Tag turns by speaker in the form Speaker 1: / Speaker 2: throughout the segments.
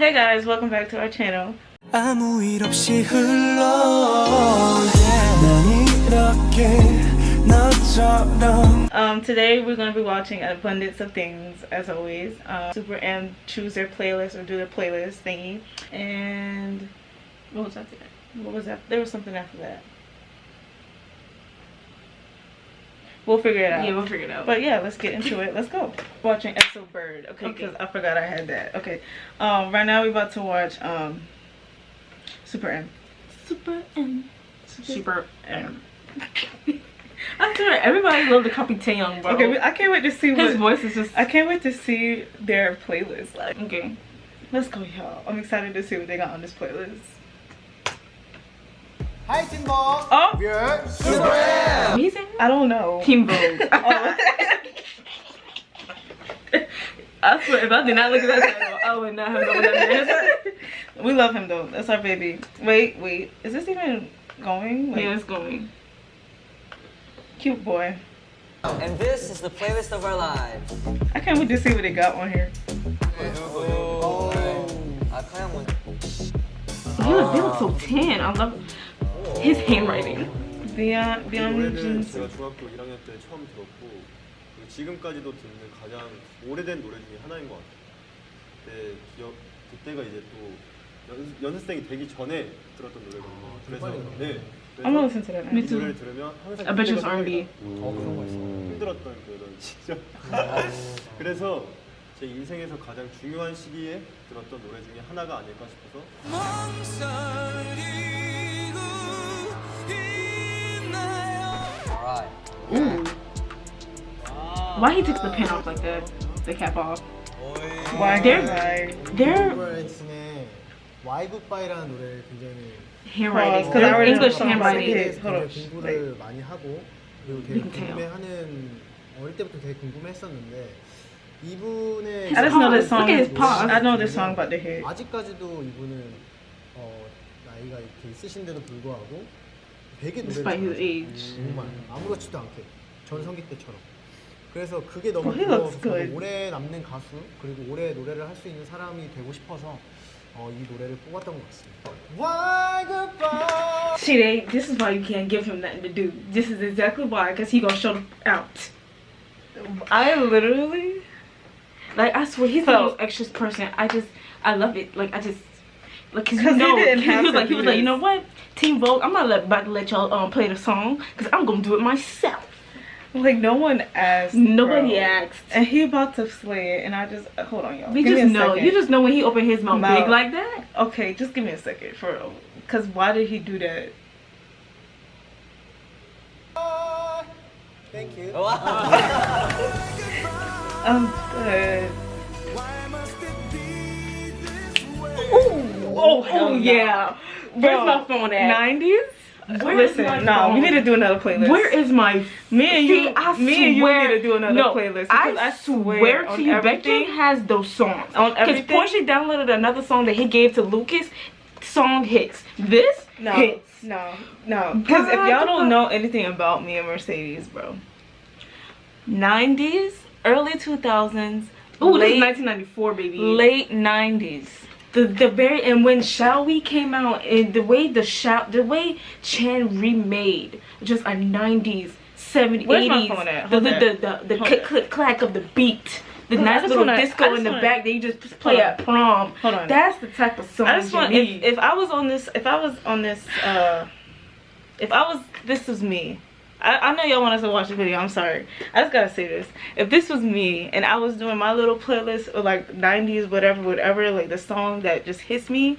Speaker 1: Hey guys, welcome back to our channel.
Speaker 2: 아무 일 없이 흘러 난 이렇게 너처럼.
Speaker 1: Today we're going to be watching an abundance of things as always. SuperM choose their playlist or do their playlist thingy. And what was after that? What was that? There was something after that. We'll figure it out.
Speaker 3: Yeah, we'll figure it out.
Speaker 1: But yeah, let's get into it. Let's go. Watching EXO Bird. Okay, because I forgot I had that. Okay. Right now we're about to watch SuperM. SuperM.
Speaker 3: SuperM. I swear, everybody loved to copy Taeyong, bro.
Speaker 1: Okay, I can't wait to see
Speaker 3: his voice is just.
Speaker 1: I can't wait to see their playlist. Like,
Speaker 3: okay,
Speaker 1: let's go, y'all. I'm excited to see what they got on this playlist.
Speaker 4: Hi, Team Vogue.
Speaker 1: Oh,
Speaker 4: We're SuperM.
Speaker 3: He's in
Speaker 1: I don't know.
Speaker 3: Team Vogue.
Speaker 1: Oh.
Speaker 3: I swear, if I did not look at that title, I would not have known what that meant.
Speaker 1: We love him though. That's our baby. Wait. Is this even going? Like,
Speaker 3: Yeah, it's going.
Speaker 1: Cute boy.
Speaker 5: And this is the playlist of our lives.
Speaker 1: I can't wait to see what they got on here.
Speaker 3: They look so tan. I love his handwriting.
Speaker 1: Beyond
Speaker 6: 노래는
Speaker 1: jeans.
Speaker 6: 제가 중학교 1학년 때 처음 들었고 그리고 지금까지도 듣는 가장 오래된 노래 중에 하나인 것 같아요. 그때가 이제 또 연습생이 되기 전에 들었던 노래거든요. 그래서 네.
Speaker 1: I'm gonna listen to that now.
Speaker 3: Me too.
Speaker 6: 노래를 들으면 항상
Speaker 3: I bet you it's
Speaker 6: 그때가
Speaker 3: R&B.
Speaker 6: 그런 거 있어. 힘들었던 그런 시절. 그래서 제 인생에서 가장 중요한 시기에 들었던 노래 중에 하나가 아닐까 싶어서.
Speaker 5: Alright.
Speaker 3: Ooh. Why he took the pen off like that? The cap off.
Speaker 1: Why?
Speaker 3: They're
Speaker 4: 의 Why Goodbye라는 노래를 굉장히
Speaker 3: handwriting.
Speaker 1: Because I already know
Speaker 3: English
Speaker 1: the song.
Speaker 3: handwriting.
Speaker 1: Hold
Speaker 4: 굉장히
Speaker 1: on.
Speaker 4: 공부를 많이 하고 그리고 되게
Speaker 3: You can tell.
Speaker 4: 궁금해하는 어릴 때부터 되게 궁금했었는데 이분의
Speaker 1: I just know this
Speaker 3: Look
Speaker 1: song.
Speaker 3: at his paws.
Speaker 1: I know this song about the head.
Speaker 4: 아직까지도 이분은 나이가 이렇게 있으신데도 불구하고 되게 노래를
Speaker 3: Despite his
Speaker 4: 잘하세요.
Speaker 3: age.
Speaker 4: 정말 아무렇지도 않게 전성기 때처럼. 그래서 그게 너무
Speaker 1: Well, he looks
Speaker 4: 부러워서
Speaker 1: good.
Speaker 4: 오래 남는 가수 그리고 오래 노래를 할 수 있는 사람이 되고 싶어서 이 노래를 뽑았던 것 같습니다. Why goodbye?
Speaker 3: See, this is why you can't give him nothing to do. This is exactly why, because he gonna show out.
Speaker 1: I literally.
Speaker 3: Like, I swear, he's the most extra person. I love it. Like, cause you
Speaker 1: 'Cause
Speaker 3: know,
Speaker 1: he didn't have to
Speaker 3: he
Speaker 1: do
Speaker 3: was like, you
Speaker 1: this.
Speaker 3: know what, Team Vogue, I'm not about to let y'all play the song, cause I'm gonna do it myself.
Speaker 1: Like, no one asked.
Speaker 3: Nobody
Speaker 1: bro.
Speaker 3: asked.
Speaker 1: And he about to slay it, and I just hold on, y'all.
Speaker 3: We
Speaker 1: Give me
Speaker 3: just
Speaker 1: a
Speaker 3: know.
Speaker 1: second.
Speaker 3: You just know when he opened his mouth big like that.
Speaker 1: Okay, just give me a second for real. Cause why did he do that?
Speaker 4: Thank you.
Speaker 1: I'm good.
Speaker 3: Oh yeah. Where's my phone at?
Speaker 1: 90s?
Speaker 3: Where is
Speaker 1: Listen,
Speaker 3: my
Speaker 1: no,
Speaker 3: phone?
Speaker 1: we need to do another playlist.
Speaker 3: Where is my?
Speaker 1: Me and
Speaker 3: See,
Speaker 1: you?
Speaker 3: I
Speaker 1: Me and you
Speaker 3: swear-
Speaker 1: need to do another
Speaker 3: no,
Speaker 1: playlist.
Speaker 3: I
Speaker 1: because
Speaker 3: swear
Speaker 1: on
Speaker 3: to you,
Speaker 1: everything-
Speaker 3: BAEKHYUN has those songs.
Speaker 1: On
Speaker 3: Because
Speaker 1: everything?
Speaker 3: Portia downloaded another song that he gave to Lucas. Song hits. This
Speaker 1: No,
Speaker 3: hits.
Speaker 1: no. Because if y'all don't know anything about me and Mercedes, bro. 90s, early 2000s,
Speaker 3: Ooh, this is
Speaker 1: late
Speaker 3: 1994, baby.
Speaker 1: late 90s.
Speaker 3: The very and when Shall We came out, and the way Chan remade just a 90s, 70s,
Speaker 1: Where's my
Speaker 3: 80s,
Speaker 1: phone at?
Speaker 3: the
Speaker 1: Hold
Speaker 3: click click clack of the beat, the
Speaker 1: Hold on, I
Speaker 3: nice
Speaker 1: just
Speaker 3: little
Speaker 1: wanna- I
Speaker 3: disco
Speaker 1: just
Speaker 3: in the
Speaker 1: wanna-
Speaker 3: back that you just play
Speaker 1: Hold
Speaker 3: at prom.
Speaker 1: Hold on.
Speaker 3: That's the type of song
Speaker 1: I just want
Speaker 3: you need.
Speaker 1: if I was on this this was me. I know y'all want us to watch the video. I'm sorry. I just gotta say this. If this was me and I was doing my little playlist of like 90s, whatever, like the song that just hits me,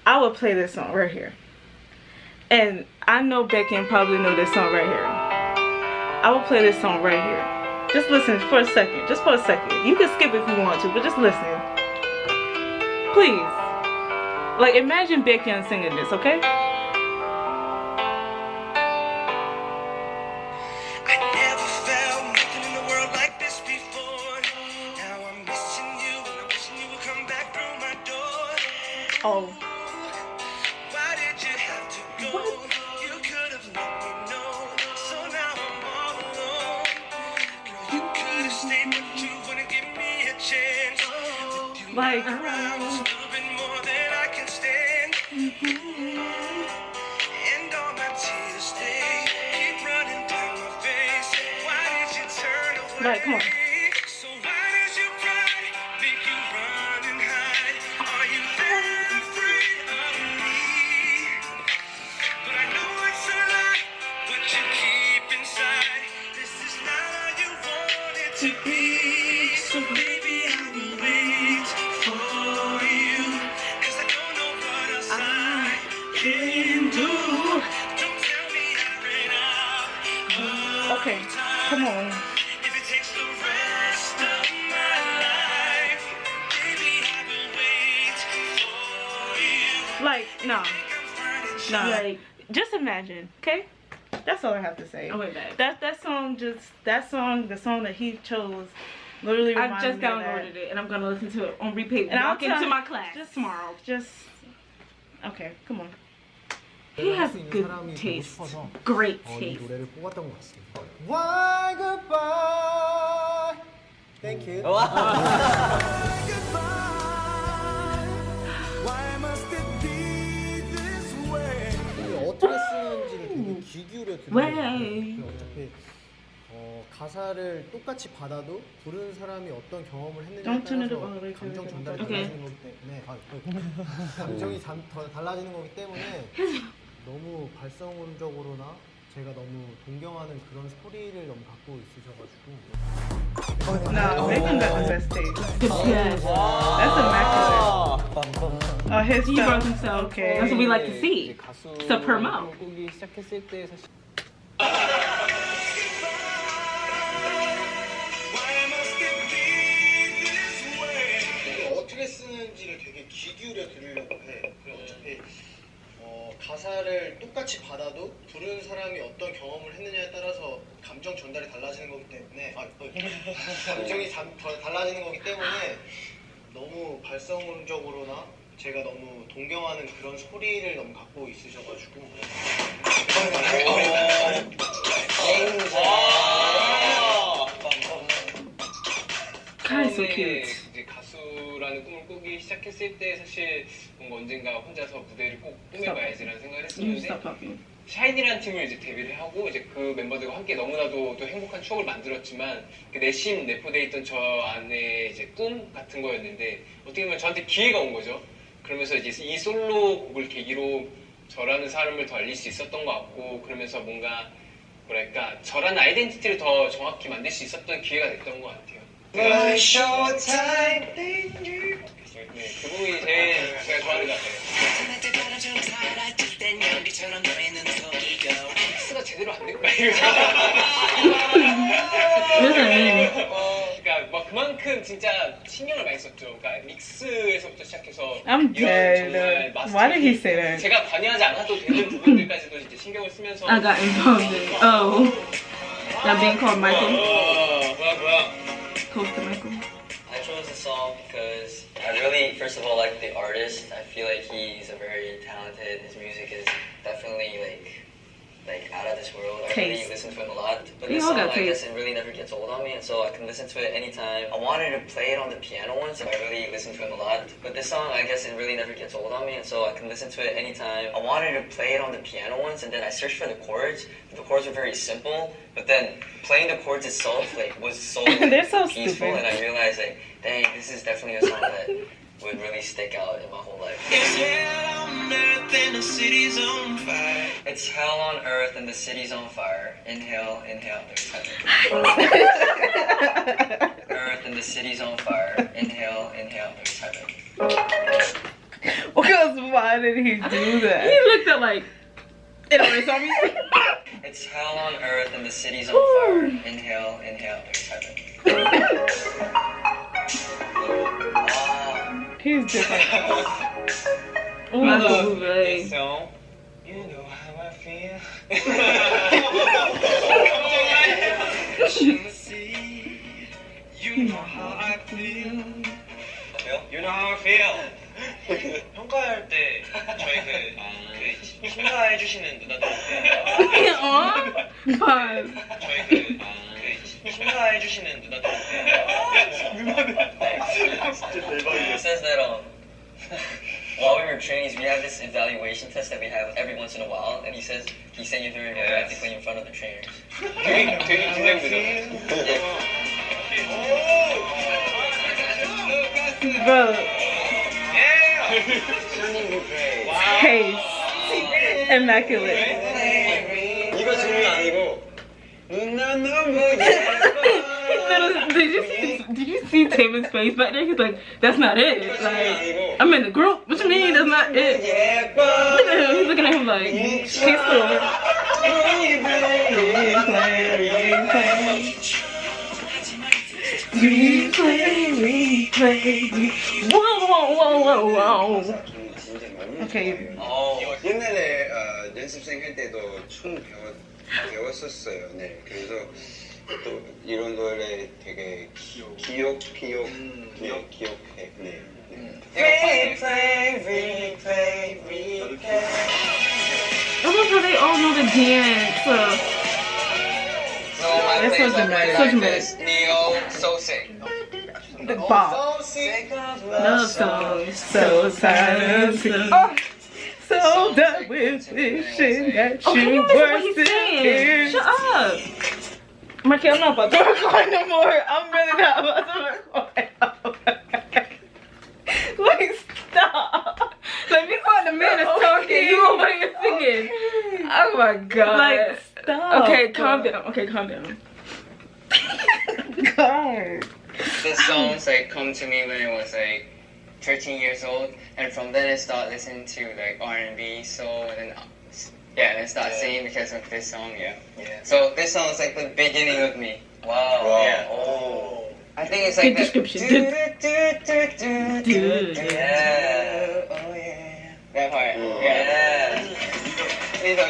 Speaker 1: I would play this song right here. And I know BAEKHYUN probably know this song right here. I will play this song right here. Just listen for a second. Just for a second. You can skip if you want to, but just listen. Please. Like, imagine BAEKHYUN singing this, okay? Oh.
Speaker 2: Why did you have to go? You could have let me know. So now I'm all alone. Girl, you could have stayed, but you wouldn't give me a chance. With you
Speaker 1: Like,
Speaker 2: around, just a little bit more. And all my tears stay, keep running down my face. Why did you turn away?
Speaker 1: Right, come on.
Speaker 2: So why did you cry? Make you run and hide. Are you that afraid of me? But I know it's a lie, what you keep inside. This is not how you want it to be. So baby, I will wait for you, 'cause I don't know what else I can do. Don't tell me I ran out.
Speaker 1: Okay, come on.
Speaker 2: If it takes the rest of my life, baby, I will wait for you.
Speaker 1: Like, no.
Speaker 2: I'm finding
Speaker 1: No.
Speaker 3: Like,
Speaker 1: Just imagine, okay? That's all I have to say.
Speaker 3: I went back.
Speaker 1: The song that he chose literally
Speaker 3: I
Speaker 1: reminds
Speaker 3: just
Speaker 1: me of that.
Speaker 3: downloaded it and I'm gonna listen to it on repeat.
Speaker 1: And I'll
Speaker 3: Walk into
Speaker 1: tell-
Speaker 3: my class
Speaker 1: just-
Speaker 3: tomorrow.
Speaker 1: Just okay, come on.
Speaker 3: He has
Speaker 4: 할수 있는
Speaker 3: good
Speaker 4: 사람이 되고
Speaker 3: taste.
Speaker 4: 싶어서
Speaker 3: Great
Speaker 4: 이
Speaker 3: taste.
Speaker 4: 노래를 뽑았던 것 같습니다. Why goodbye? Thank you.
Speaker 2: Why must it be this way?
Speaker 4: 어떻게 쓰는지를 되게 귀 기울여 듣는 것 같아요. 어차피 가사를 똑같이 받아도 부르는 사람이 어떤 경험을 했느냐에
Speaker 1: Don't turn it
Speaker 4: 따라서
Speaker 1: up.
Speaker 4: 감정 전달이
Speaker 3: Okay.
Speaker 4: 달라지는 거기 때문에 감정이 더 달라지는 거기 때문에 너무 발성적으로나 제가 너무 동경하는 그런 스토리를 너무 갖고 있으셔가지고
Speaker 1: No, Megan got the best taste.
Speaker 3: Yes.
Speaker 1: That's immaculate. Oh, his
Speaker 3: He
Speaker 1: stuff.
Speaker 3: brought himself.
Speaker 1: Okay.
Speaker 3: That's what we like to see. SuperM.
Speaker 7: 꾸기 시작했을 때 사실
Speaker 2: Why must it be this way?
Speaker 4: 어떻게 쓰는지를 되게 귀 기울여 들으려고 해. 그리고 어차피 가사를 똑같이 받아도 부르는 사람이 어떤 경험을 했느냐에 따라서 감정 전달이 달라지는 거기 때문에 감정이 더 달라지는 거기 때문에 너무 발성적으로나 제가 너무 동경하는 그런 소리를 너무 갖고 있으셔가지고
Speaker 3: God, so cute.
Speaker 7: 이제 가수라는 꿈을 꾸기 시작했을 때 사실 뭔가 언젠가 혼자서 무대를 꼭 꾸며봐야지라는 생각을
Speaker 3: You
Speaker 7: 했었는데
Speaker 3: stop talking.
Speaker 7: 샤이니라는 팀을 이제 데뷔를 하고 이제 그 멤버들과 함께 너무나도 또 행복한 추억을 만들었지만 그 내심 내포돼 있던 저 안에 이제 꿈 같은 거였는데 어떻게 보면 저한테 기회가 온 거죠. 그러면서 이제 이 솔로 곡을 계기로 저라는 사람을 더 알릴 수 있었던 것 같고 그러면서 뭔가 뭐랄까 저라는 아이덴티티를 더 정확히 만들 수 있었던 기회가 됐던 것 같아요.
Speaker 2: My showtime danger.
Speaker 7: 네, 그 부분이 제일 제가 좋아하는 것 같아요.
Speaker 2: 나한테 바람처럼 사라질 땐 연기처럼 너의 눈을 속이고.
Speaker 7: 믹스가 제대로 안 된 거예요.
Speaker 3: What does that mean?
Speaker 7: 그러니까 막 그만큼 진짜 신경을 많이 썼죠. 그러니까 믹스에서부터 시작해서
Speaker 1: I'm
Speaker 7: 이런 정말
Speaker 1: dead.
Speaker 7: 마스터
Speaker 1: Why did he say that?
Speaker 7: 제가 관여하지 않아도 되는 부분들까지도 이제 신경을 쓰면서
Speaker 3: I got involved in. Oh. That being called Michael.
Speaker 7: 뭐야.
Speaker 3: Close to Michael.
Speaker 5: I chose the song because I really, first of all, like the artist. I feel like he's a very talented. His music is definitely like out of this world. I really
Speaker 3: Taste.
Speaker 5: listen to him a lot. But
Speaker 3: We
Speaker 5: this
Speaker 3: all
Speaker 5: song,
Speaker 3: got
Speaker 5: I guess,
Speaker 3: taste.
Speaker 5: it really never gets old on me, and so I can listen to it anytime. I wanted to play it on the piano once. I really listen to him a lot. But this song, I guess, it really never gets old on me, and so I can listen to it anytime. I wanted to play it on the piano once, and then I searched for the chords. The chords were very simple, but then playing the chords itself was so
Speaker 1: They're so
Speaker 5: peaceful,
Speaker 1: stupid.
Speaker 5: and I realized dang, this is definitely a song that would really stick out in my whole life.
Speaker 2: It's hell on earth and the city's on fire.
Speaker 5: It's hell on earth and the city's on fire. Inhale, inhale, there's heaven. Earth and the city's on fire. Inhale, inhale, there's heaven.
Speaker 1: Because why did he do
Speaker 3: He
Speaker 1: that?
Speaker 3: looked at like, it always saw me.
Speaker 5: It's hell on earth and the city's on fire. Inhale, inhale, there's heaven.
Speaker 1: He's different.
Speaker 3: Michael Bublé.
Speaker 7: So,
Speaker 2: You know how I feel. You know how I feel.
Speaker 7: you know how I feel.
Speaker 2: 평가할 때 저희 그 심사해 주시는 누나들
Speaker 3: God.
Speaker 2: 저희 그 심사해 주시는 누나들
Speaker 5: It says that while we were trainees, we have this evaluation test that we have every once in a while, and he said you're doing practically in front of the trainers.
Speaker 7: 되게 긴장되잖아.
Speaker 1: Bro, taste. Immaculate.
Speaker 4: 이거 질문 아니고 누나 너무
Speaker 3: Did you see Taylor's face back there? He's like, that's not it. Like, I'm in the group. What you mean? That's not it. Look at him. He's looking at him like, he's cool. Whoa.
Speaker 1: Okay.
Speaker 8: 옛날에 연습생 할 때도 춤 배웠었어요. 네. 그래서 또 이런 노래 되게 기억해. 네.
Speaker 3: I love how they all know the dance.
Speaker 5: So my
Speaker 1: That's
Speaker 5: plays
Speaker 1: so
Speaker 5: are
Speaker 1: dramatic.
Speaker 5: like
Speaker 1: So dramatic.
Speaker 5: this. Neo, so sick.
Speaker 1: The bop. Love songs, so silent. Oh, so done with wishing that
Speaker 3: Oh, can
Speaker 1: you
Speaker 3: you listen
Speaker 1: were
Speaker 3: what he's
Speaker 1: still
Speaker 3: saying?
Speaker 1: here.
Speaker 3: Shut up.
Speaker 1: Marky, I'm not about to record no more. I'm really not about to record. Like, stop.
Speaker 3: Like, before the man is talking, you over here singing. Oh my god.
Speaker 1: Like, stop.
Speaker 3: Okay, calm down. Okay, calm down.
Speaker 1: God.
Speaker 5: The songs like come to me when I was like 13 years old, and from then I started listening to like R&B, soul, and then I started singing because of this song. Yeah. So this song is like the beginning of me. Wow. Yeah.
Speaker 8: Oh.
Speaker 5: I think it's like
Speaker 3: Good description. Dude.
Speaker 5: Yeah. Oh yeah. That part. Yeah.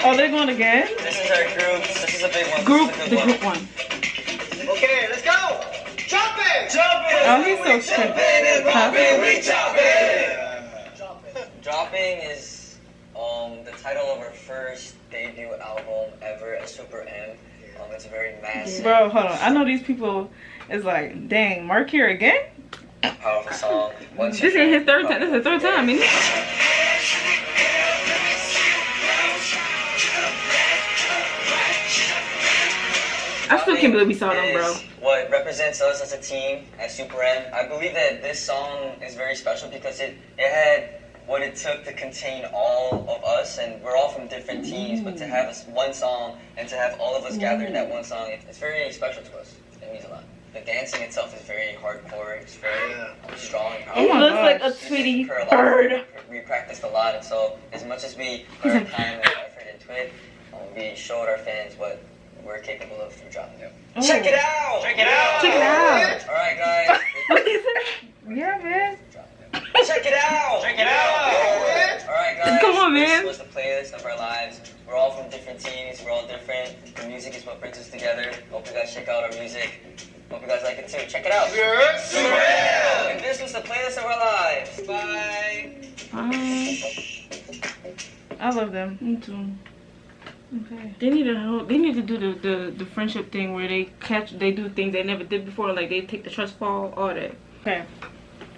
Speaker 1: Oh, they're going again?
Speaker 5: This is our group. This is a big one.
Speaker 3: Group,
Speaker 5: This is a
Speaker 3: the
Speaker 5: good
Speaker 3: group one.
Speaker 4: 오케이, let's go! Jump it!
Speaker 1: Oh, he's so strict.
Speaker 5: Dropping is the title of our first debut album ever at SuperM. It's a very massive,
Speaker 1: Bro, hold on. I know these people is like, dang, Mark here again?
Speaker 5: powerful song. Once
Speaker 3: This ain't his third time. This is his third time, isn't it? I still can't believe we saw them, bro.
Speaker 5: What represents us as a team at SuperM. I believe that this song is very special because it had what it took to contain all of us, and we're all from different teams, but to have one song and to have all of us gather in that one song, it's very special to us. It means a lot. The dancing itself is very hardcore. It's very strong and
Speaker 1: He
Speaker 5: powerful.
Speaker 1: looks like a
Speaker 5: This is
Speaker 1: Tweety
Speaker 5: per a lot.
Speaker 1: bird.
Speaker 5: We practiced a lot, and so as much as we put our time and effort into it, we showed our fans what we're capable of through dropping it. Check it out! Check it out!
Speaker 1: Check it out.
Speaker 5: All right, guys.
Speaker 1: What is it? Yeah, man.
Speaker 5: Check it out! Check it out! All right, guys.
Speaker 3: Come on, man.
Speaker 5: This was the playlist of our lives. We're all from different teams. We're all different. The music is what brings us together. Hope you guys check out our music. Hope you guys like it too. Check it out. And this was the playlist of our lives. Bye.
Speaker 1: I love them.
Speaker 3: Me too.
Speaker 1: Okay.
Speaker 3: They need to do the friendship thing where they do things they never did before, like they take the trust fall, all that.
Speaker 1: Okay.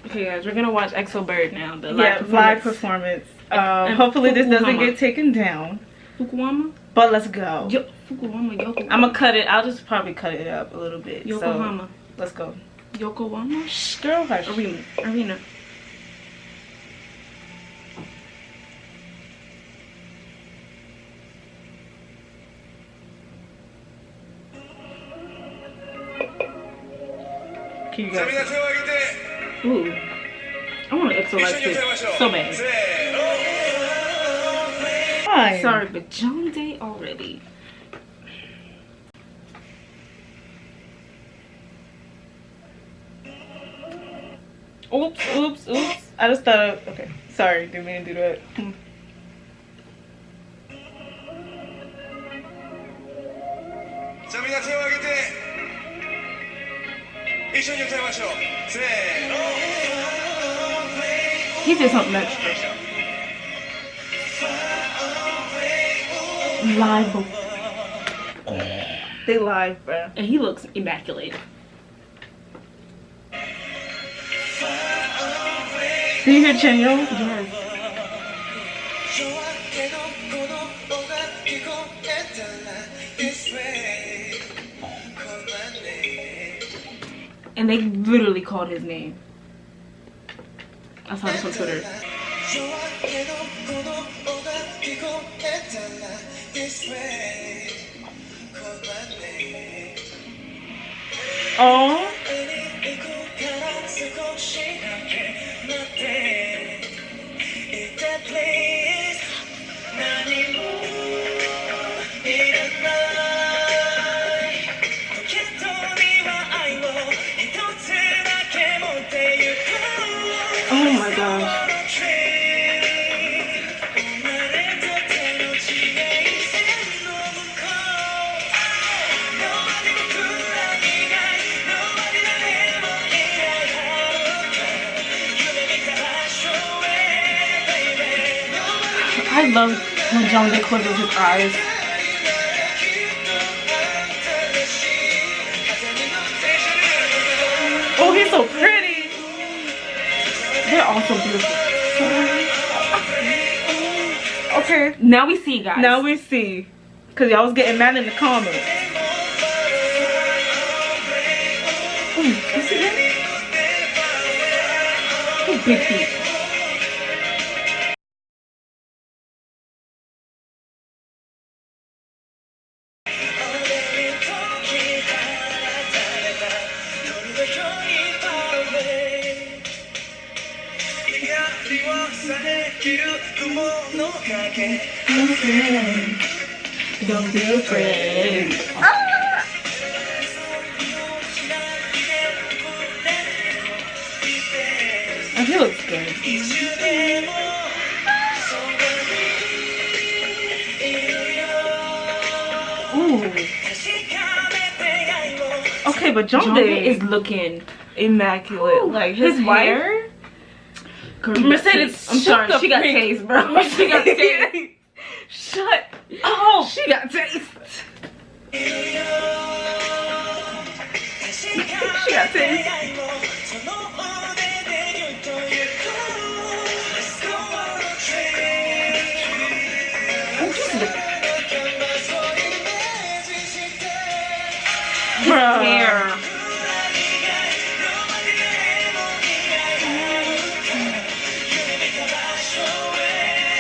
Speaker 3: Okay, guys, we're gonna watch EXO Bird now. The
Speaker 1: Live performance. Hopefully this doesn't get taken down.
Speaker 3: Fukuwama.
Speaker 1: But let's go.
Speaker 3: Fukuwama. Yokohama.
Speaker 1: I'm gonna cut it. I'll just probably cut it up a little bit.
Speaker 3: Yokohama.
Speaker 1: So, let's go.
Speaker 3: Yokohama.
Speaker 1: Shh, girl, hush.
Speaker 3: Arena.
Speaker 1: Can you guys?
Speaker 3: Ooh. I want an EXO live stick so bad.
Speaker 1: Fine.
Speaker 3: Sorry, but John Day already.
Speaker 1: Oops. I just thought of, okay. Sorry, didn't mean to do that.
Speaker 2: 자,皆手を挙げて一緒に歌いましょう。せーの。
Speaker 3: He did something extra. Live.
Speaker 1: They live, bro.
Speaker 3: And he looks immaculate.
Speaker 1: Do you hear Chanyeol?
Speaker 3: Yes. And they literally called his name. I saw this on Twitter.
Speaker 1: Oh.
Speaker 3: Oh my gosh. I love when Jungkook closes his eyes.
Speaker 1: Oh, he's so pretty.
Speaker 3: They're all so beautiful.
Speaker 1: Okay.
Speaker 3: Now we see, guys.
Speaker 1: Now we see. Because y'all was getting mad in the comments.
Speaker 3: Ooh, you see that? His big feet.
Speaker 1: Don't be afraid.
Speaker 3: Oh, he looks good. Ooh.
Speaker 1: Okay, but
Speaker 3: Jungkook
Speaker 1: Jungkook
Speaker 3: is looking
Speaker 1: immaculate.
Speaker 3: Ooh,
Speaker 1: Like
Speaker 3: his
Speaker 1: his
Speaker 3: hair.
Speaker 1: wife.
Speaker 3: Girl,
Speaker 1: Mercedes,
Speaker 3: I'm sorry,
Speaker 1: shut
Speaker 3: she
Speaker 1: the
Speaker 3: got
Speaker 1: freak.
Speaker 3: taste, bro. She got taste.
Speaker 1: Shut. Oh,
Speaker 3: She got taste.
Speaker 1: she got taste. Bruh.
Speaker 3: Hair.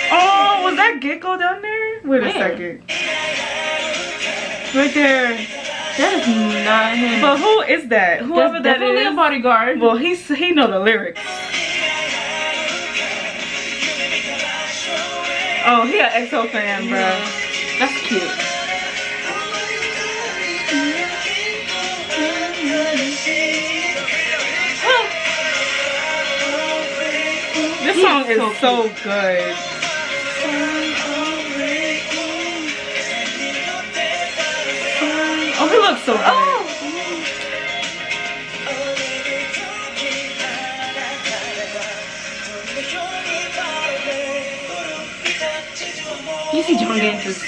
Speaker 1: Oh, was that Gecko down there? Wait a
Speaker 3: Where?
Speaker 1: second. Right there.
Speaker 3: That is not him.
Speaker 1: But who is that? Whoever
Speaker 3: That's
Speaker 1: that
Speaker 3: definitely
Speaker 1: is.
Speaker 3: a bodyguard.
Speaker 1: Well, he know the lyrics. Oh, he an EXO fan, bro.
Speaker 3: That's cute.
Speaker 1: This song is
Speaker 3: so
Speaker 1: so good. Oh, he looks so good.
Speaker 3: Oh. You see Jungkook just...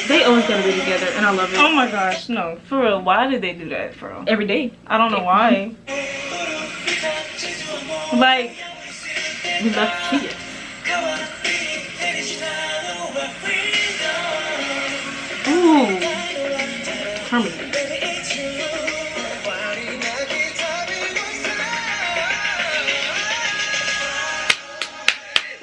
Speaker 3: They always gotta be together, and I love it.
Speaker 1: Oh my gosh, no. For real, why did they do that, for real?
Speaker 3: Every day.
Speaker 1: I don't know why. Like,
Speaker 3: We love to see it. Ooh. Harmony.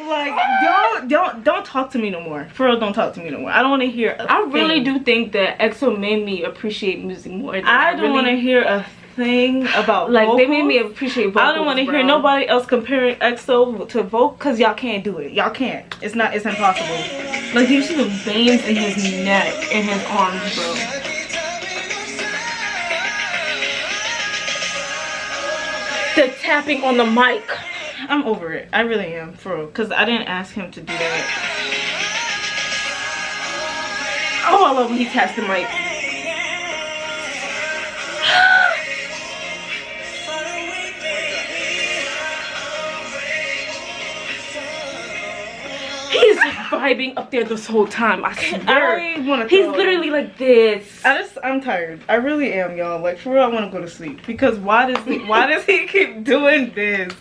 Speaker 1: like, don't talk to me no more. For real, don't talk to me no more. I don't want to hear a
Speaker 3: I really
Speaker 1: thing.
Speaker 3: do think that EXO made me appreciate music more. Than
Speaker 1: I don't
Speaker 3: really
Speaker 1: want to hear a thing about
Speaker 3: like
Speaker 1: vocals.
Speaker 3: they made me appreciate vocals.
Speaker 1: I don't want to hear nobody else comparing EXO to vocal because y'all can't do it. Y'all can't. It's impossible.
Speaker 3: Like, do you see the veins in his neck and his arms, bro? The tapping on the mic.
Speaker 1: I'm over it. I really am, for real. Because I didn't ask him to do that.
Speaker 3: Oh, I love when he taps the mic. He's just vibing up there this whole time. I swear.
Speaker 1: I want to.
Speaker 3: He's literally like this.
Speaker 1: I'm tired. I really am, y'all. Like, for real, I want to go to sleep. Because why does he keep doing this?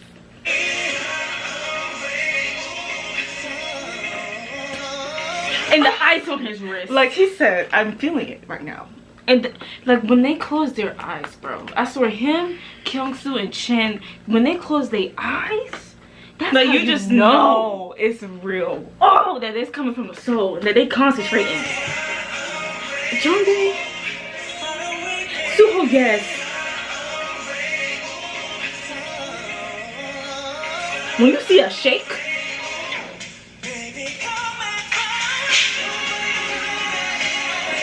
Speaker 3: And the ice on his wrist.
Speaker 1: Like he said, I'm feeling it right now.
Speaker 3: And like when they close their eyes, bro, I swear him, Kyungsoo, and Chen, when they close their eyes, that's
Speaker 1: Like
Speaker 3: how
Speaker 1: you just know it's real.
Speaker 3: Oh, that it's coming from the soul, that they concentrating. Jungkook, Suho, yes. When you see a shake,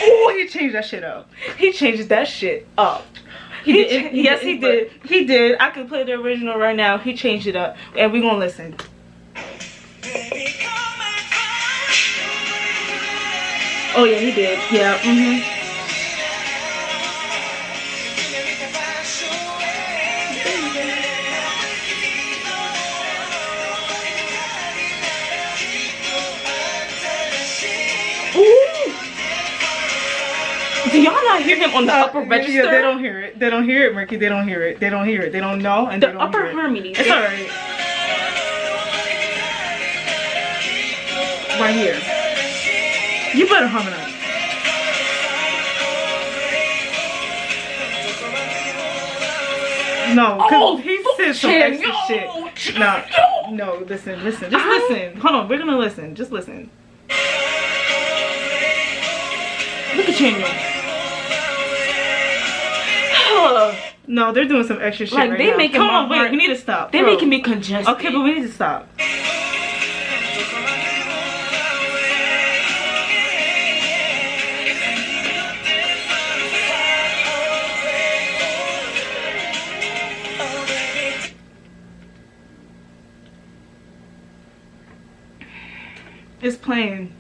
Speaker 1: Oh, he changed that shit up. He changed that shit up. Yes, he did. He did. I could play the original right now. He changed it up, and we gonna listen.
Speaker 3: oh yeah, he did. Yeah. Do y'all not hear him on the upper register?
Speaker 1: Yeah, they don't hear it. They don't hear it, Murky. They don't hear it. They don't hear it. They don't know, and
Speaker 3: The
Speaker 1: they don't
Speaker 3: upper
Speaker 1: hear it.
Speaker 3: harmonies.
Speaker 1: It's alright. Right here. You better harmonize. No,
Speaker 3: Oh,
Speaker 1: cause he said some
Speaker 3: Chen,
Speaker 1: extra
Speaker 3: yo,
Speaker 1: shit. No, listen. Just listen. Hold on, we're gonna listen. Just listen.
Speaker 3: Look at Chanyeol.
Speaker 1: No, they're doing some extra shit
Speaker 3: Like,
Speaker 1: right
Speaker 3: they
Speaker 1: now.
Speaker 3: making
Speaker 1: Come
Speaker 3: my
Speaker 1: on, wait.
Speaker 3: heart-
Speaker 1: We need to stop.
Speaker 3: They're
Speaker 1: Bro.
Speaker 3: making me congested.
Speaker 1: Okay, but we need to stop. It's playing.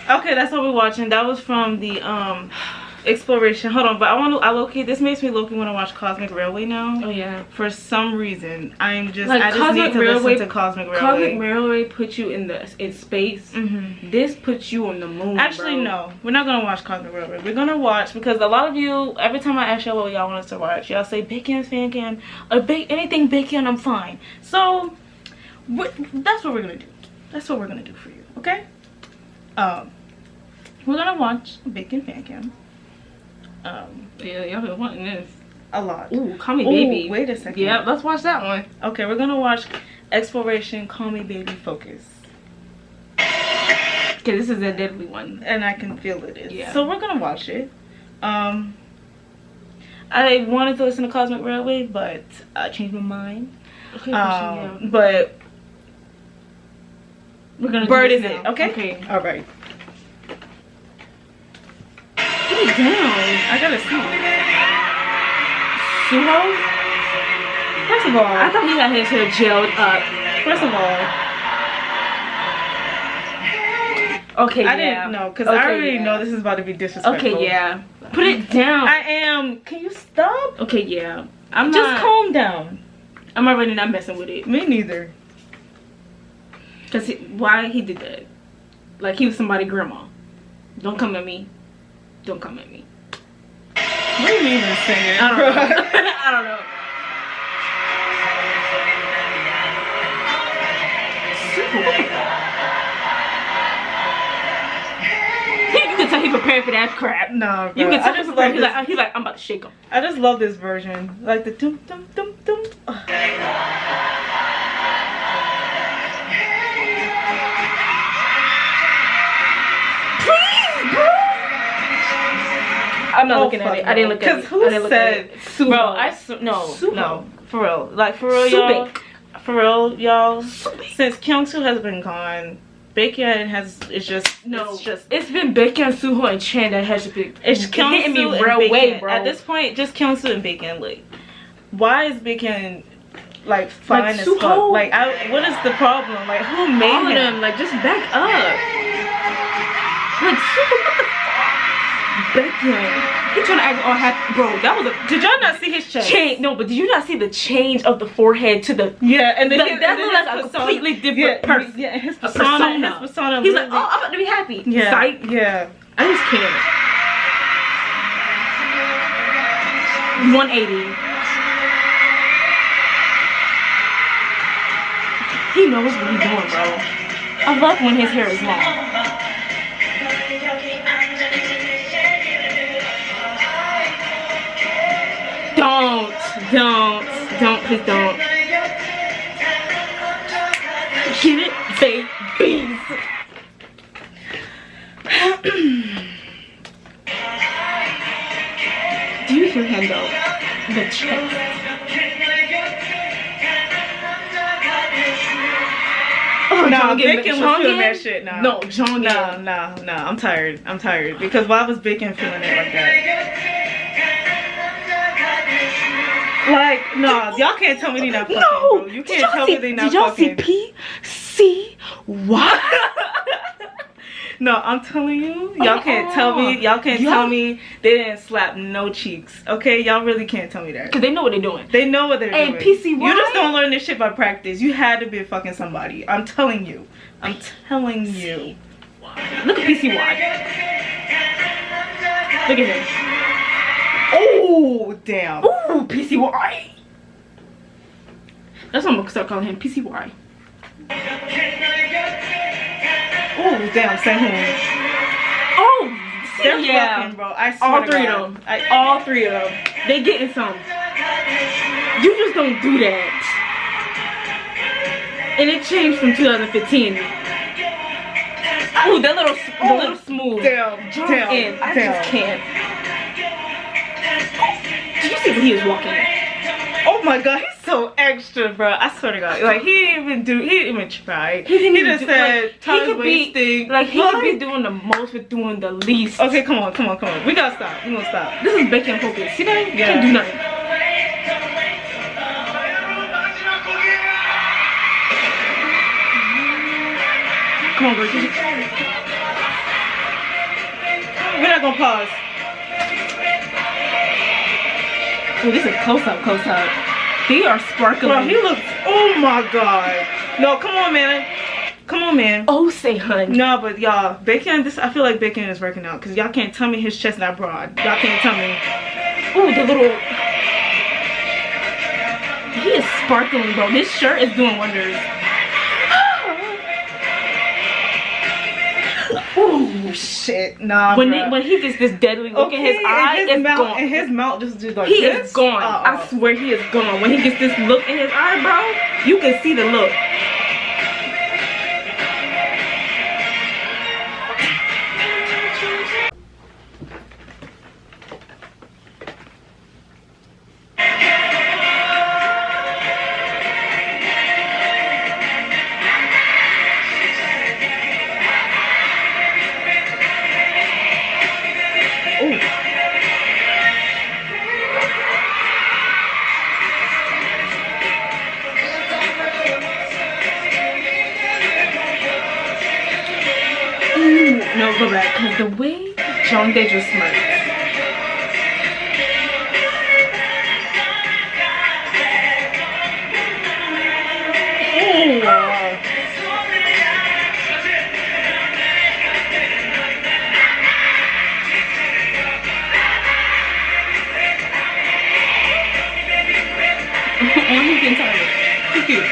Speaker 1: Okay, that's what we're watching. That was from the exploration. Hold on, but I low-key, this makes me low-key want to watch Cosmic Railway now.
Speaker 3: Oh yeah.
Speaker 1: For some reason, I just
Speaker 3: Cosmic
Speaker 1: need to
Speaker 3: Railway,
Speaker 1: listen to Cosmic Railway.
Speaker 3: Cosmic Railway puts you in space.
Speaker 1: Mm-hmm.
Speaker 3: This puts you on the moon.
Speaker 1: Actually,
Speaker 3: bro.
Speaker 1: no, we're not gonna watch Cosmic Railway. We're gonna watch, because a lot of you, every time I ask y'all what y'all want us to watch, y'all say BAEKHYUN, Fancam, or anything BAEKHYUN, I'm fine. So that's what we're gonna do. That's what we're gonna do for you, okay? We're gonna watch BAEKHYUN, Fancam.
Speaker 3: Yeah, y'all been wanting this.
Speaker 1: A lot.
Speaker 3: Ooh, Call Me
Speaker 1: Ooh,
Speaker 3: Baby.
Speaker 1: wait a second.
Speaker 3: Yeah, let's watch that one.
Speaker 1: Okay, we're gonna watch Exploration, Call Me Baby, Focus.
Speaker 3: Okay, this is a deadly one.
Speaker 1: And I can feel it is.
Speaker 3: Yeah.
Speaker 1: So we're gonna watch it. I wanted to listen to Cosmic Railway, but I changed my mind.
Speaker 3: Okay, yeah.
Speaker 1: But
Speaker 3: We're gonna
Speaker 1: Bird
Speaker 3: do
Speaker 1: is
Speaker 3: this
Speaker 1: it,
Speaker 3: now.
Speaker 1: okay?
Speaker 3: Okay.
Speaker 1: Alright.
Speaker 3: Put it down.
Speaker 1: I gotta see. Suho? First of all,
Speaker 3: I thought he had his hair gelled up.
Speaker 1: first of all,
Speaker 3: Okay,
Speaker 1: I
Speaker 3: yeah.
Speaker 1: didn't know, because
Speaker 3: Okay,
Speaker 1: I already
Speaker 3: yeah.
Speaker 1: know this is about to be disrespectful.
Speaker 3: Okay, yeah. Put it down.
Speaker 1: I am. Can you stop?
Speaker 3: Okay, yeah. I'm
Speaker 1: Just
Speaker 3: not.
Speaker 1: calm down.
Speaker 3: I'm already not messing with it.
Speaker 1: Me neither.
Speaker 3: Cause why he did that? Like he was somebody's grandma. Don't come at me. Don't come at me.
Speaker 1: What do you mean you're singing?
Speaker 3: I don't know. I don't know. You can tell he prepared for that crap.
Speaker 1: No,
Speaker 3: You
Speaker 1: bro.
Speaker 3: can tell
Speaker 1: I just
Speaker 3: he's
Speaker 1: love
Speaker 3: like,
Speaker 1: this.
Speaker 3: he's like, I'm about to shake him.
Speaker 1: I just love this version, like the dum dum dum dum.
Speaker 3: I'm not
Speaker 1: Oh,
Speaker 3: looking at
Speaker 1: fuck
Speaker 3: it. I didn't
Speaker 1: no.
Speaker 3: look at it.
Speaker 1: 'Cause who
Speaker 3: I didn't look
Speaker 1: said
Speaker 3: at it. Suho.
Speaker 1: Bro, no,
Speaker 3: Suho.
Speaker 1: no, for real, like for real, y'all. For real, y'all. Since Kyungsoo has been gone, BAEKHYUN it's just
Speaker 3: It's been BAEKHYUN, Suho, and Chan that has been.
Speaker 1: it's
Speaker 3: hitting me
Speaker 1: Kyungsoo and
Speaker 3: real way,
Speaker 1: BAEKHYUN.
Speaker 3: bro.
Speaker 1: At this point, just Kyungsoo and BAEKHYUN. Like, why is BAEKHYUN like fine
Speaker 3: Like,
Speaker 1: as
Speaker 3: Suho?
Speaker 1: fuck? Like, what is the problem? Like, who made
Speaker 3: all of
Speaker 1: him?
Speaker 3: them, like, just back up. Like, Suho, what the Baekhyun. He trying to act all happy, bro. That was a.
Speaker 1: Did y'all not see his chest?
Speaker 3: No, but did you not see the change of the forehead to the?
Speaker 1: Yeah, and then
Speaker 3: That looked like a completely different person.
Speaker 1: Yeah, and his
Speaker 3: A
Speaker 1: persona. His persona.
Speaker 3: He's like, oh, I'm about to be happy.
Speaker 1: Yeah.
Speaker 3: Psych.
Speaker 1: Yeah.
Speaker 3: I just can't. 180. He knows what he's doing, bro. I love when his hair is long. Don't, please don't. Get it, babies. Do you hear him though? The chest. Oh,
Speaker 1: No,
Speaker 3: Jongin,
Speaker 1: Baekhyun was feeling that shit. No,
Speaker 3: No, Jongin.
Speaker 1: No. I'm tired. Because why was Baekhyun feeling it like that? Like, no, y'all can't tell me they not fucking, bro. You can't tell me they not fucking.
Speaker 3: Did y'all see PCY?
Speaker 1: No, I'm telling you, y'all can't tell me. Y'all can't tell me they didn't slap no cheeks. Okay, y'all really can't tell me that.
Speaker 3: Cause they know what they're doing.
Speaker 1: They know what they're doing.
Speaker 3: And PCY,
Speaker 1: you just don't learn this shit by practice. You had to be fucking somebody. I'm telling you. I'm telling you.
Speaker 3: Look at PCY. Look at him.
Speaker 1: Oh damn.
Speaker 3: Ooh, PCY. That's what I'm gonna start calling him, PCY.
Speaker 1: Oh damn, Sehun.
Speaker 3: Oh,
Speaker 1: They're
Speaker 3: yeah.
Speaker 1: fucking, bro. I swear
Speaker 3: All
Speaker 1: to
Speaker 3: three
Speaker 1: God.
Speaker 3: of them. All three of them. They getting some. You just don't do that. And it changed from 2015. Ooh, the little smooth.
Speaker 1: Damn,
Speaker 3: Jump
Speaker 1: damn,
Speaker 3: in. I
Speaker 1: damn.
Speaker 3: just can't. Did you see what he was walking?
Speaker 1: Oh my God, he's so extra, bro. I swear to God, like he didn't even try. He just said,
Speaker 3: he could
Speaker 1: wasting.
Speaker 3: be like he could be doing the most with doing the least.
Speaker 1: Okay, come on. We gotta stop. We gonna stop.
Speaker 3: This is Baekhyun focus. See that?
Speaker 1: Yeah.
Speaker 3: Can't do nothing. Come on, girl.
Speaker 1: We're not gonna pause.
Speaker 3: Oh, this is close up. They are sparkling.
Speaker 1: Bro, he looks. Oh my God. No, come on, man.
Speaker 3: Oh, say hun.
Speaker 1: No, but y'all, Baekhyun. I feel like Baekhyun is working out because y'all can't tell me his chest not broad. Y'all can't tell me.
Speaker 3: Ooh, the little. He is sparkling, bro. This shirt is doing wonders.
Speaker 1: Oh shit, nah.
Speaker 3: When
Speaker 1: bruh.
Speaker 3: he gets this deadly look in his eye, it's gone.
Speaker 1: And his mouth just like
Speaker 3: He
Speaker 1: this.
Speaker 3: is gone. I swear he is gone. When he gets this look in his eye, bro, you can see the look. No, go back, because the way Jongdae just smirks. Oh, he's getting tired. He's cute.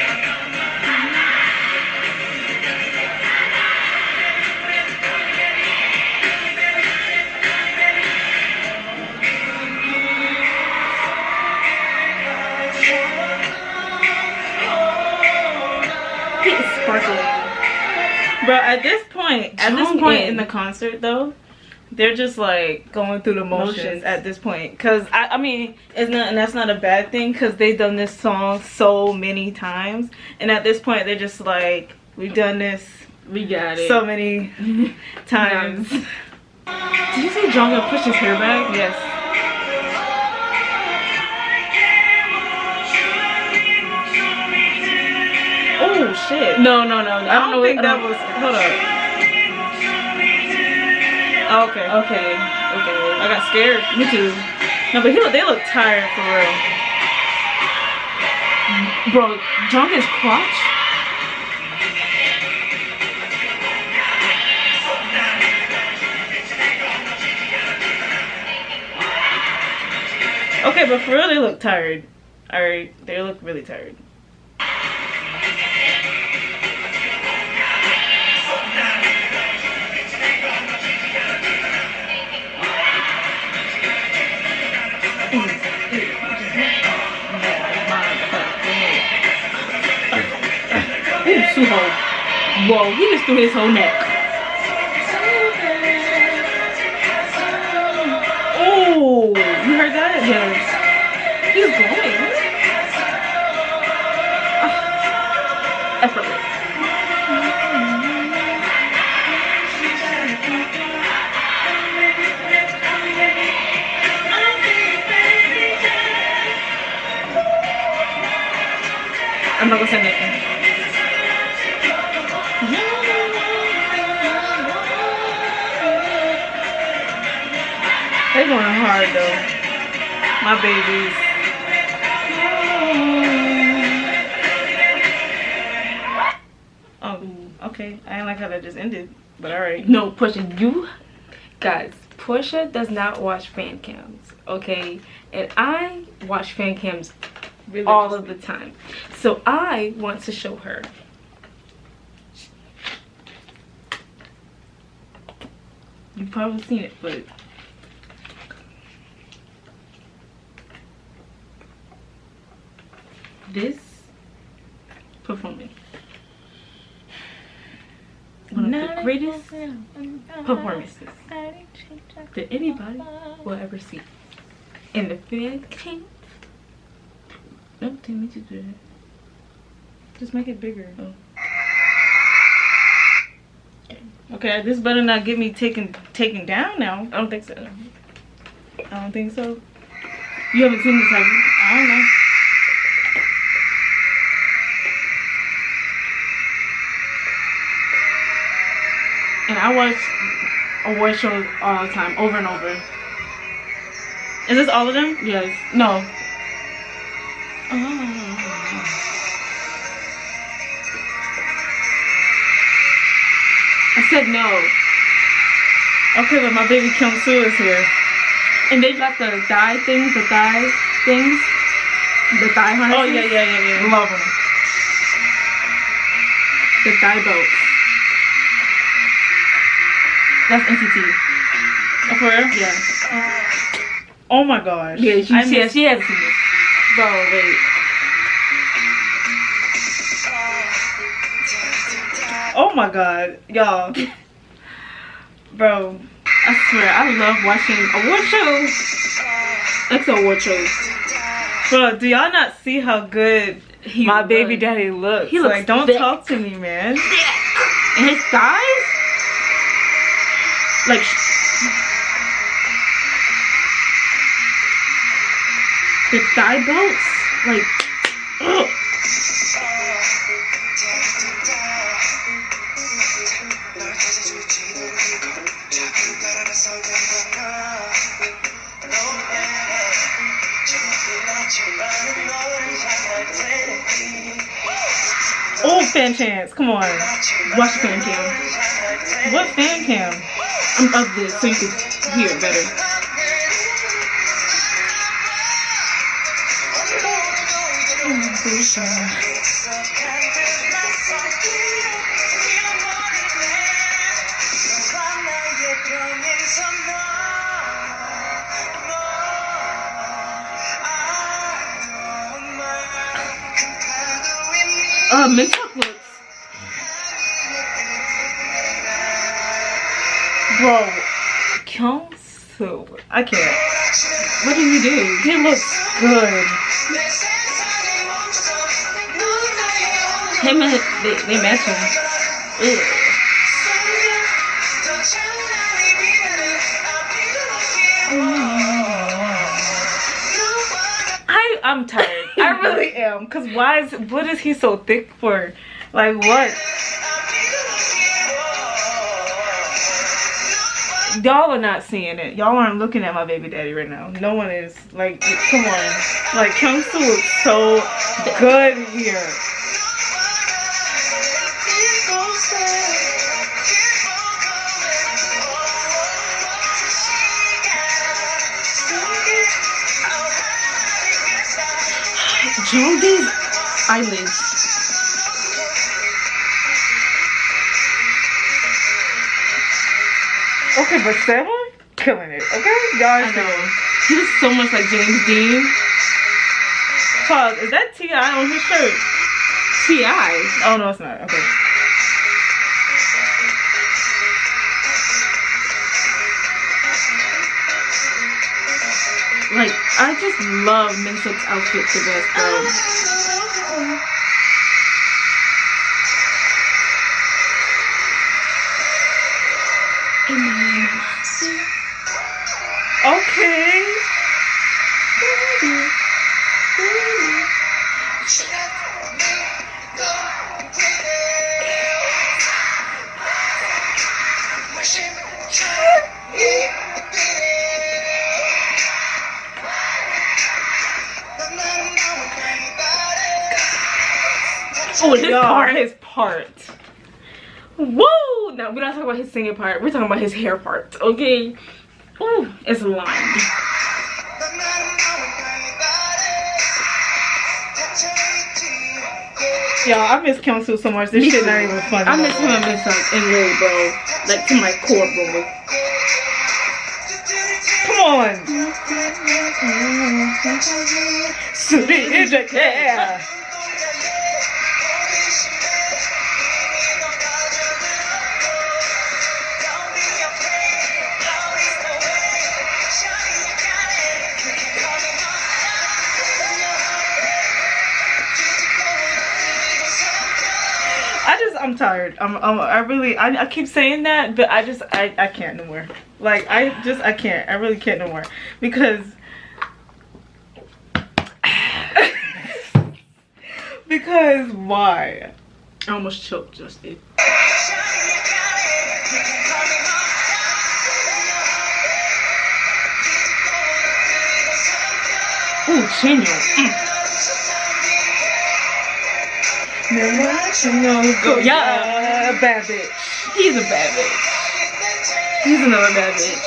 Speaker 1: Bro, at this point in the concert though, they're just like going through the motions at this point. Cause I mean, it's not, and that's not a bad thing, cause they've done this song so many times, and at this point they're just like, we've done this,
Speaker 3: We got it.
Speaker 1: so many times.
Speaker 3: Did you see Jonghyun push his hair back?
Speaker 1: Yes. Oh shit.
Speaker 3: No. I
Speaker 1: I don't think that was. Hold up. Oh, okay.
Speaker 3: Okay.
Speaker 1: I got scared.
Speaker 3: Me too.
Speaker 1: No, but they look tired for real.
Speaker 3: Bro, Jonkin's crotch.
Speaker 1: Okay, but for real, they look tired. Alright, they look really tired.
Speaker 3: Ooh, Suho. Whoa, he just threw his whole neck.
Speaker 1: Oh, you heard that?
Speaker 3: Yes. He's glowing. Effortless. I'm not gonna say nothing.
Speaker 1: They're going hard though. My babies. Oh, okay. I ain't like how that just ended, but alright.
Speaker 3: No, Portia, you guys, Portia does not watch fan cams, okay? And I watch fan cams all of the time. So I want to show her. You've probably seen it, but this performance, one of the greatest performances that anybody will ever see. And the fan came. Don't tell me to do that.
Speaker 1: Just make it bigger.
Speaker 3: Oh.
Speaker 1: Okay, this better not get me taken down now.
Speaker 3: I don't think so.
Speaker 1: I don't think so.
Speaker 3: You haven't seen this, have you?
Speaker 1: I don't know.
Speaker 3: And I watch award shows all the time, over and over.
Speaker 1: Is this all of them?
Speaker 3: Yes. No. I said no.
Speaker 1: Okay, but my baby Kyung-soo is here.
Speaker 3: And they got the thigh things, the thigh harnesses.
Speaker 1: Oh yeah.
Speaker 3: Love them. The thigh belts. That's NCT.
Speaker 1: Oh, for real?
Speaker 3: Yeah.
Speaker 1: Oh my gosh.
Speaker 3: Yeah, she has seen this.
Speaker 1: Bro, wait. Oh my god, y'all. Bro,
Speaker 3: I swear, I love watching award shows. EXO award shows.
Speaker 1: bro, do y'all not see how good my baby daddy looks?
Speaker 3: He looks
Speaker 1: like, don't
Speaker 3: thick.
Speaker 1: talk to me, man.
Speaker 3: And his thighs? Like, the thigh belts? Like, ugh.
Speaker 1: Oh, fan chance, come on.
Speaker 3: Watch the fan cam.
Speaker 1: What fan cam?
Speaker 3: I'm of this so you can hear it better. Makeup looks.
Speaker 1: Bro, Kyung-soo. I can't.
Speaker 3: What did he do?
Speaker 1: He looks good.
Speaker 3: Him and they match him. Ew.
Speaker 1: I'm tired. I really am. Cause what is he so thick for? Like what? Y'all are not seeing it. Y'all aren't looking at my baby daddy right now. No one is. Like, come on. Like, Kyung-soo is so good here.
Speaker 3: Jongdae's eyelids.
Speaker 1: Okay, but Seven killing it. Okay, y'all
Speaker 3: I
Speaker 1: are
Speaker 3: know.
Speaker 1: saying.
Speaker 3: He was so much like James Dean.
Speaker 1: Pause. Is that T.I. on his shirt?
Speaker 3: T.I.
Speaker 1: Oh no, it's not. Okay.
Speaker 3: Like, I just love Minseok's outfit the best, bro.
Speaker 1: Okay.
Speaker 3: Oh, his
Speaker 1: Y'all,
Speaker 3: part.
Speaker 1: his part.
Speaker 3: Whoa! Now, we're not talking about his singing part. We're talking about his hair part, okay? Ooh, it's lined.
Speaker 1: Y'all, I miss Kyung-soo so much. This
Speaker 3: Me
Speaker 1: shit
Speaker 3: too.
Speaker 1: not even funny.
Speaker 3: I miss him and Minseok in Lil, bro. Like, to my core, bro.
Speaker 1: Come on. Sweet yeah. I'm tired. I keep saying that, but I can't no more. Like, I can't. I really can't no more. Because why?
Speaker 3: I almost choked just did. Ooh, Chinyo.
Speaker 1: Yeah, a bad bitch.
Speaker 3: He's a bad bitch. He's another bad bitch.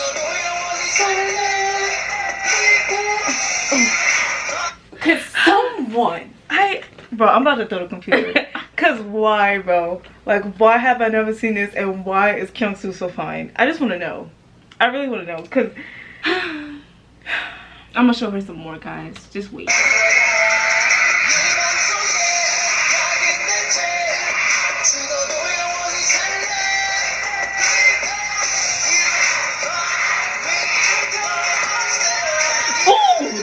Speaker 1: Cause someone, bro, I'm about to throw the computer. Cause why, bro? Like, why have I never seen this, and why is Kyung-soo so fine? I just want to know. I really want to know. Cause
Speaker 3: I'm gonna show her some more, guys. Just wait.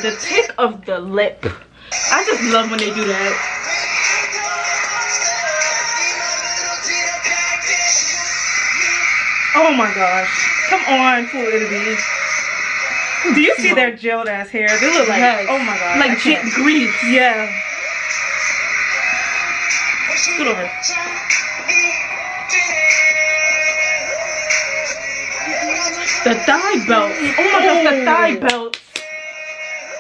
Speaker 3: The tick of the lip. I just love when they do that.
Speaker 1: oh my gosh, come on, Full Italy. Do you see their gelled ass hair? They look like,
Speaker 3: Yes.
Speaker 1: oh my god,
Speaker 3: Like jet grease.
Speaker 1: Yeah. Scoot over.
Speaker 3: The thigh belt. Oh my gosh, the thigh belt.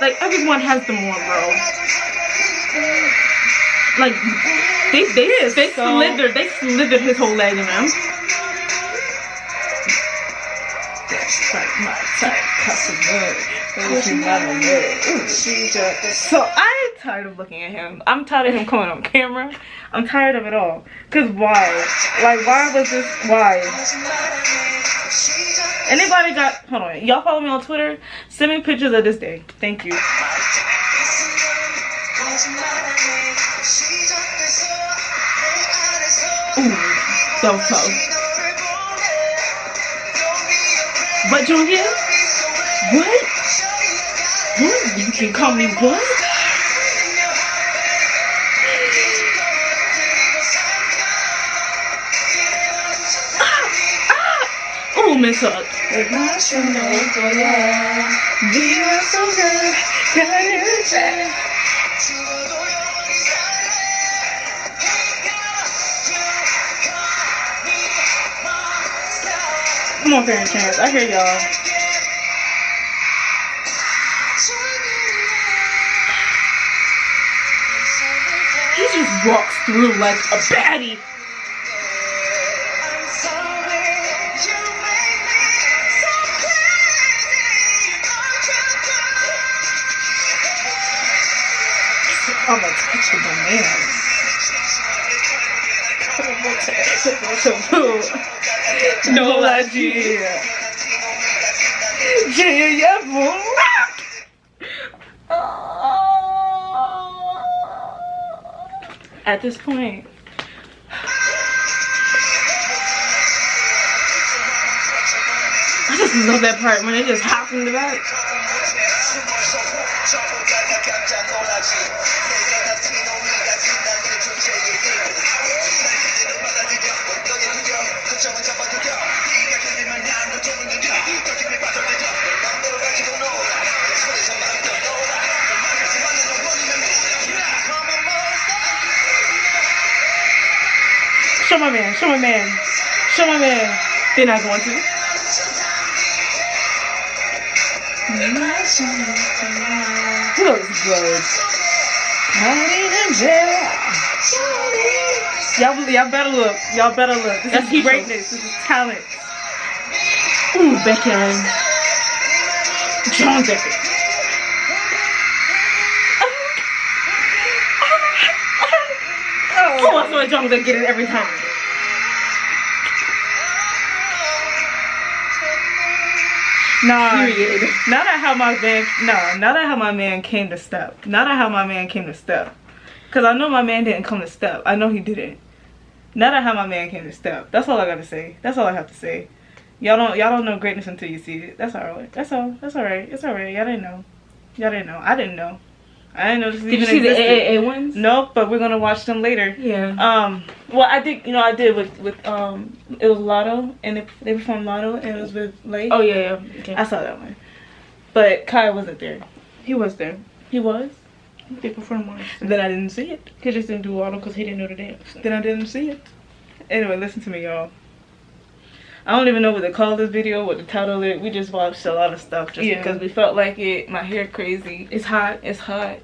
Speaker 3: Like, everyone has them on, bro. Like, they slithered his whole leg in them.
Speaker 1: So I'm tired of looking at him. I'm tired of him coming on camera. I'm tired of it all. Cause why? Like, why was this? Why? Anybody got? Hold on. Y'all follow me on Twitter? Send me pictures of this day. Thank you.
Speaker 3: Ooh, that was tough. What, Julia? What? What? You can call me what? Oh, Miss Hook.
Speaker 1: Come on, Parent Chance. I hear y'all. He just walks through like a baddie. I'm gonna touch my man. No idea. At this point, I just love that part when they just hop in the back. Show my man, show my man, show my man. They're not going to. He looks good. Y'all better look. Y'all better look. This is greatness. This is talent. Ooh, BAEKHYUN. John Decker. Oh, I saw John Decker get it every time. Nah, period. Not at how my man. No, not at how my man came to step. Not at how my man came to step. Cause I know my man didn't come to step. I know he didn't. Not at how my man came to step. That's all I gotta say. That's all I have to say. Y'all don't know greatness until you see it. That's alright. That's all. That's alright. It's alright. Y'all didn't know. Y'all didn't know. I didn't know. I didn't know this even existed. Did you see the AAA ones? Nope, but we're gonna watch them later. Yeah. Well, I did. You know, I did with it was Lotto, and they performed Lotto, and it was with Lay. Oh yeah. Okay. I saw that one, but Kai wasn't there. He was there. He was. They performed one. Then I didn't see it. He just didn't do Lotto because he didn't know the dance. Then I didn't see it. Anyway, listen to me, y'all. I don't even know what to call this video, what to title it. We just watched a lot of stuff just because we felt like it. My hair crazy. It's hot. It's hot.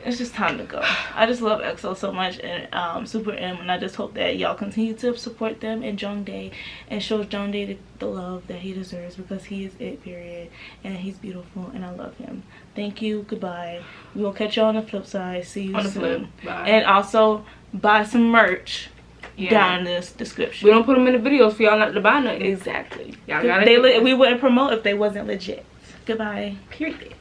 Speaker 1: It's just time to go. I just love EXO so much and SuperM, and I just hope that y'all continue to support them and Jongdae and show Jongdae the love that he deserves because he is it, period. And he's beautiful and I love him. Thank you. Goodbye. We will catch y'all on the flip side. See you soon. Bye. And also buy some merch. Down in this description. We don't put them in the videos for y'all not to buy nothing. Exactly. Y'all got it. We wouldn't promote if they wasn't legit. Goodbye. Period.